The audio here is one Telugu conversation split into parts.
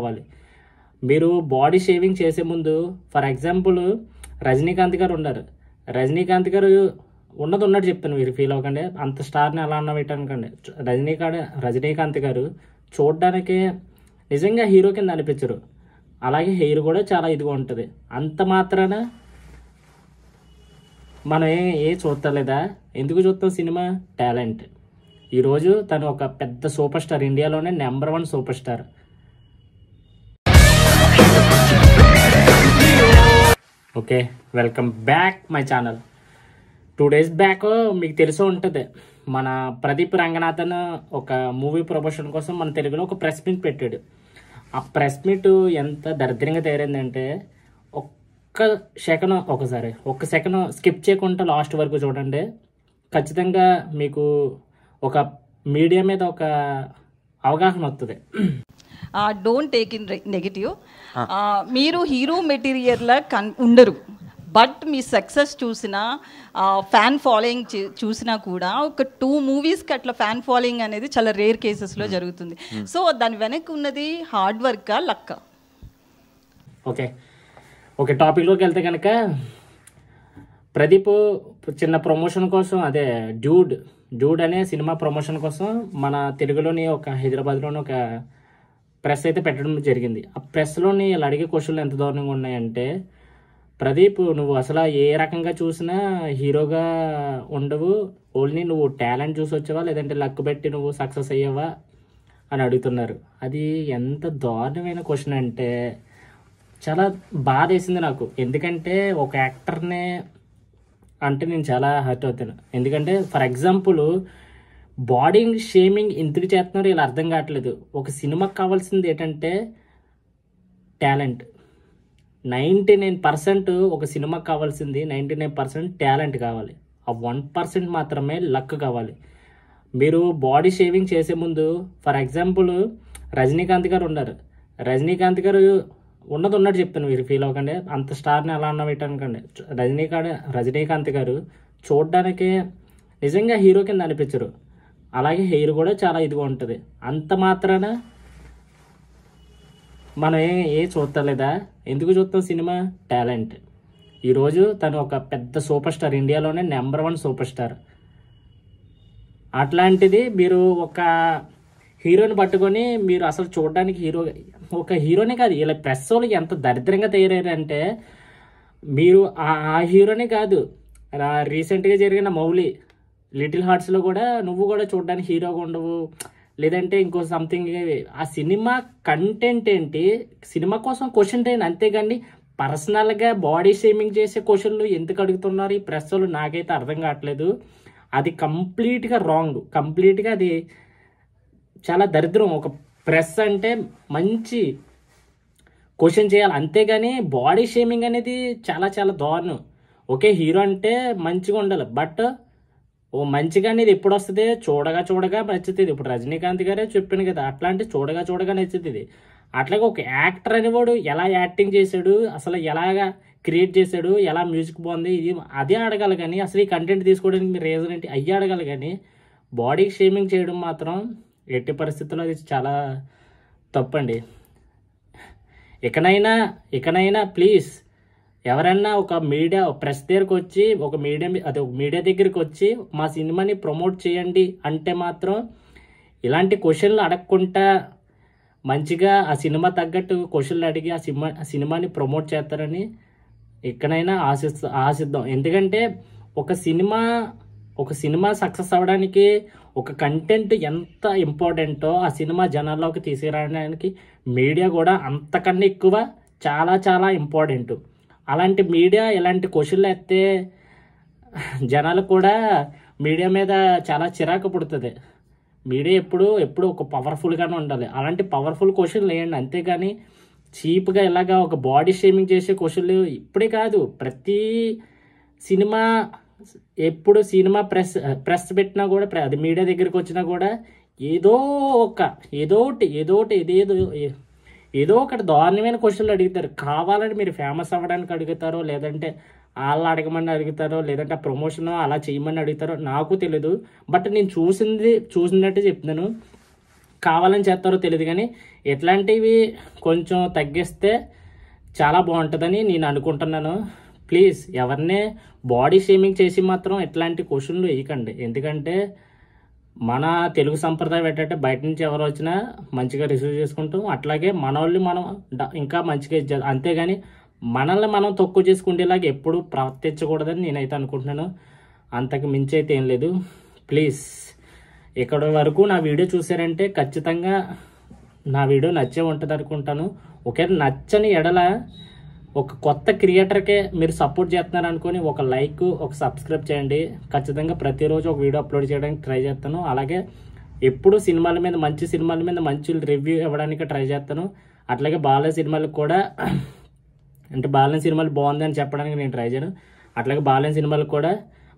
కావాలి. మీరు బాడీ షేవింగ్ చేసే ముందు ఫర్ ఎగ్జాంపుల్ రజనీకాంత్ గారు ఉన్నారు. రజనీకాంత్ గారు ఉన్నట్టు చెప్తాను, మీరు ఫీల్ అవ్వకండి. అంత స్టార్ని ఎలా అన్న పెట్టనుకోండి. రజనీకాంత్ గారు చూడడానికి నిజంగా హీరో కింద అనిపించరు. అలాగే హెయిర్ కూడా చాలా ఇదిగా ఉంటుంది. అంత మాత్రాన మనం ఏ చూస్తలేదా? ఎందుకు చూస్తాం? Cinema talent. ఈరోజు తను ఒక పెద్ద సూపర్ స్టార్, ఇండియాలోనే number 1 super star. Okay, welcome back my channel. 2 days back మీకు తెలిసే ఉంటుంది, మన ప్రదీప్ రంగనాథన్ ఒక మూవీ ప్రమోషన్ కోసం మన తెలుగులో ఒక ప్రెస్ మీట్ పెట్టాడు. ఆ ప్రెస్ మీట్ ఎంత దరిద్రంగా తయారైందంటే, ఒక్క సెకండ్ స్కిప్ చేయకుండా లాస్ట్ వరకు చూడండి. ఖచ్చితంగా మీకు ఒక మీడియా మీద ఒక అవగాహన వస్తుంది. Don't take in negative. మీరు హీరో మెటీరియల్లా ఉండరు, బట్ మీ సక్సెస్ చూసినా ఫ్యాన్ ఫాలోయింగ్ చూసినా కూడా ఒక 2 మూవీస్కి అట్లా ఫ్యాన్ ఫాలోయింగ్ అనేది చాలా రేర్ కేసెస్లో జరుగుతుంది. సో దాని వెనక్కి ఉన్నది హార్డ్ వర్క్, లక్. ఓకే, టాపిక్లోకి వెళ్తే కనుక, ప్రదీప్ చిన్న ప్రమోషన్ కోసం, అదే డ్యూడ్ అనే సినిమా ప్రమోషన్ కోసం మన తెలుగులోని ఒక హైదరాబాద్లోని ఒక ప్రెస్ అయితే పెట్టడం జరిగింది. ఆ ప్రెస్లోని ఇలా అడిగే క్వశ్చన్లు ఎంత దారుణంగా ఉన్నాయంటే, ప్రదీప్ నువ్వు అసలు ఏ రకంగా చూసినా హీరోగా ఉండవు, ఓన్లీ నువ్వు టాలెంట్ చూసి వచ్చావా లేదంటే లక్ పెట్టి నువ్వు సక్సెస్ అయ్యావా అని అడుగుతున్నారు. అది ఎంత దారుణమైన క్వశ్చన్ అంటే చాలా బాధ వేసింది నాకు. ఎందుకంటే ఒక యాక్టర్నే అంటే నేను చాలా హర్ట్ అవుతాను. ఎందుకంటే ఫర్ ఎగ్జాంపుల్ బాడీ షేమింగ్ ఎందుకు చేస్తున్నారు ఇలా అర్థం కావట్లేదు. ఒక సినిమాకి కావాల్సింది ఏంటంటే టాలెంట్. 99% ఒక సినిమాకి కావాల్సింది 99% టాలెంట్ కావాలి. ఆ 1% మాత్రమే లక్ కావాలి. మీరు బాడీ షేవింగ్ చేసే ముందు ఫర్ ఎగ్జాంపుల్ రజనీకాంత్ గారు ఉన్నారు. రజనీకాంత్ గారు ఉన్నట్టు చెప్తాను, మీరు ఫీల్ అవ్వకండి. అంత స్టార్ని ఎలా అన్న పెట్టనుకోండి. రజనీకాంత్ గారు చూడడానికి నిజంగా హీరో కింద అనిపించరు. అలాగే హెయిర్ కూడా చాలా ఇదిగా ఉంటుంది. అంత మాత్రాన మనం ఏ చూస్తలేదా? ఎందుకు చూస్తాం? Cinema talent. ఈరోజు తను ఒక పెద్ద సూపర్ స్టార్, ఇండియాలోనే నెంబర్ 1 సూపర్ స్టార్. అట్లాంటిది మీరు ఒక హీరోని పట్టుకొని మీరు అసలు చూడడానికి ఒక హీరోనే కాదు, ఇలా ప్రెస్ వాళ్ళకి ఎంత దరిద్రంగా తయారయ్యారంటే, మీరు ఆ హీరోనే కాదు, రీసెంట్గా జరిగిన మౌలి లిటిల్ హార్ట్స్లో కూడా నువ్వు కూడా చూడడానికి హీరోగా ఉండవు, లేదంటే ఇంకో సంథింగ్. ఆ సినిమా కంటెంట్ ఏంటి, సినిమా కోసం క్వశ్చన్ ఏంటి, అంతేగాని పర్సనల్గా బాడీ షేమింగ్ చేసే క్వశ్చన్లు ఎందుకు అడుగుతున్నారు ఈ ప్రెస్ వాళ్ళు? నాకైతే అర్థం కావట్లేదు. అది కంప్లీట్గా రాంగ్. కంప్లీట్గా అది చాలా దరిద్రం. ఒక ప్రెస్ అంటే మంచి క్వశ్చన్ చేయాలి, అంతేగాని బాడీ షేమింగ్ అనేది చాలా చాలా దారుణం. ఓకే, హీరో అంటే మంచిగా ఉండాలి, బట్ ఓ మంచిగా అనేది ఎప్పుడు వస్తుంది? చూడగా నచ్చుతుంది. ఇప్పుడు రజనీకాంత్ గారే చెప్పాను కదా, అట్లాంటి చూడగా నచ్చుతుంది. అట్లాగే ఒక యాక్టర్ అనేవాడు ఎలా యాక్టింగ్ చేశాడు, అసలు ఎలాగా క్రియేట్ చేశాడు, ఎలా మ్యూజిక్ బాగుంది, ఇది అదే అడగాలి. కానీ అసలు ఈ కంటెంట్ తీసుకోవడానికి మీరు రీజన్ ఏంటి అయ్యి అడగాలి. కానీ బాడీ షేమింగ్ చేయడం మాత్రం ఎట్టి పరిస్థితుల్లో అది చాలా తప్పండి. ఇకనైనా ప్లీజ్ ఎవరన్నా ఒక ప్రెస్ దగ్గరకు వచ్చి ఒక మీడియా దగ్గరికి వచ్చి మా సినిమాని ప్రమోట్ చేయండి అంటే మాత్రం ఇలాంటి క్వశ్చన్లు అడగకుండా మంచిగా ఆ సినిమా తగ్గట్టు క్వశ్చన్లు అడిగి ఆ సినిమాని ప్రమోట్ చేస్తారని ఎక్కడైనా ఆశిద్దాం. ఎందుకంటే ఒక సినిమా సక్సెస్ అవ్వడానికి ఒక కంటెంట్ ఎంత ఇంపార్టెంటో ఆ సినిమా జనాల్లోకి తీసుకురావడానికి మీడియా కూడా అంతకన్నా ఎక్కువ చాలా చాలా ఇంపార్టెంట్. అలాంటి మీడియా ఇలాంటి క్వశ్చన్లు ఎత్తే జనాలకు కూడా మీడియా మీద చాలా చిరాకు పుడుతుంది. మీడియా ఎప్పుడు ఒక పవర్ఫుల్గానే ఉండాలి. అలాంటి పవర్ఫుల్ క్వశ్చన్లు వేయండి, అంతేగాని చీప్గా ఇలాగా ఒక బాడీ షేమింగ్ చేసే క్వశ్చన్లు ఇప్పుడే కాదు, ప్రతి సినిమా ఎప్పుడు సినిమా ప్రెస్ పెట్టినా కూడా, అది మీడియా దగ్గరికి వచ్చినా కూడా ఏదో ఒకటి దారుణమైన క్వశ్చన్లు అడుగుతారు. కావాలని మీరు ఫేమస్ అవ్వడానికి అడుగుతారో, లేదంటే వాళ్ళు అడగమని అడుగుతారో, లేదంటే ప్రమోషన్ అలా చేయమని అడుగుతారో నాకు తెలీదు. బట్ నేను చూసినట్టు చెప్తున్నాను. కావాలని చేస్తారో తెలియదు కానీ ఇట్లాంటివి కొంచెం తగ్గిస్తే చాలా బాగుంటుందని నేను అనుకుంటున్నాను. ప్లీజ్ ఎవరినే బాడీ షేమింగ్ చేసి మాత్రం ఇట్లాంటి క్వశ్చన్లు వేయకండి. ఎందుకంటే మన తెలుగు సంప్రదాయం ఏంటంటే బయట నుంచి ఎవరు వచ్చినా మంచిగా రిసీవ్ చేసుకుంటాం, అట్లాగే మన వాళ్ళు మనం ఇంకా మంచిగా ఇచ్చారు, అంతేగాని మనల్ని మనం తక్కువ చేసుకునేలాగా ఎప్పుడు ప్రవర్తించకూడదని నేనైతే అనుకుంటున్నాను. అంతకు మించి అయితే ఏం లేదు. ప్లీజ్ ఇక్కడ వరకు నా వీడియో చూసారంటే ఖచ్చితంగా నా వీడియో నచ్చే ఉంటుంది అనుకుంటాను. ఒకవేళ నచ్చని ఎడల ఒక కొత్త క్రియేటర్కే మీరు సపోర్ట్ చేస్తున్నారు అనుకొని ఒక లైక్, ఒక సబ్స్క్రైబ్ చేయండి. ఖచ్చితంగా ప్రతిరోజు ఒక వీడియో అప్లోడ్ చేయడానికి ట్రై చేస్తాను. అలాగే ఎప్పుడు సినిమాల మీద మంచి రివ్యూ ఇవ్వడానికి ట్రై చేస్తాను. అట్లాగే బాలయ్య సినిమాలకు కూడా అంటే బాలయ్య సినిమాలు బాగుందని చెప్పడానికి నేను ట్రై చేయను. అట్లాగే బాలయ్య సినిమాలకు కూడా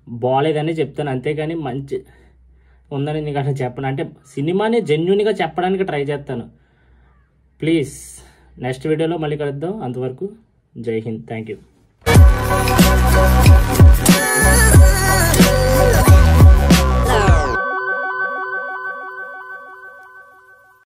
బాగాలేదని చెప్తాను, అంతేగాని మంచి ఉందని నీకు అసలు చెప్పను. అంటే సినిమాని జెన్యూన్గా చెప్పడానికి ట్రై చేస్తాను. ప్లీజ్ నెక్స్ట్ వీడియోలో మళ్ళీ కలుద్దాం. అంతవరకు జై హింద్. Thank you.